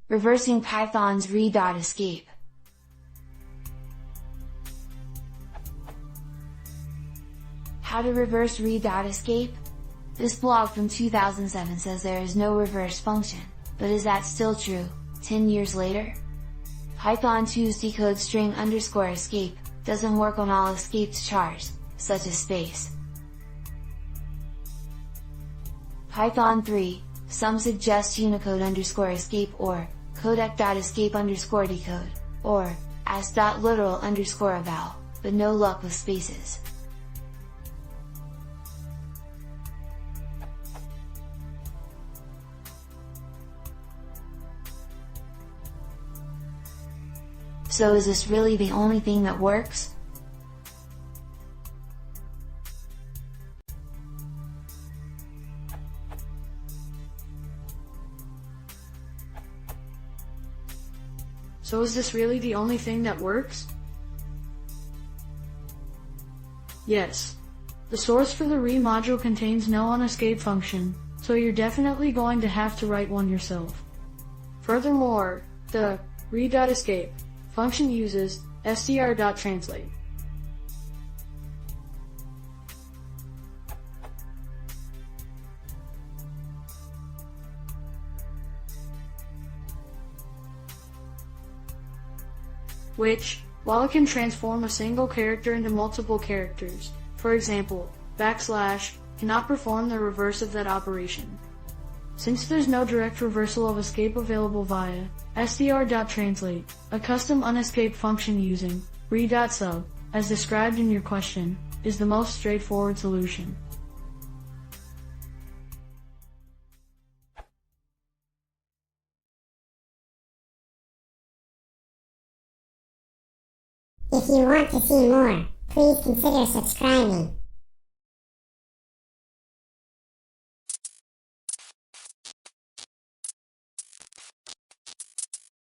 Reversing Python's re.escape. How to reverse re.escape? This blog from 2007 says there is no reverse function, but is that still true, 10 years later? Python 2's decode string _escape doesn't work on all escaped chars, such as space. Python 3, some suggest Unicode _escape or codec.escape _decode, or as.literal _eval, but no luck with spaces. So is this really the only thing that works? So is this really the only thing that works? Yes. The source for the re module contains no unescape function, so you're definitely going to have to write one yourself. Furthermore, the re.escape function uses str.translate. Which, while it can transform a single character into multiple characters, for example, \, cannot perform the reverse of that operation. Since there's no direct reversal of escape available via str.translate, a custom unescape function using re.sub, as described in your question, is the most straightforward solution. If you want to see more, please consider subscribing.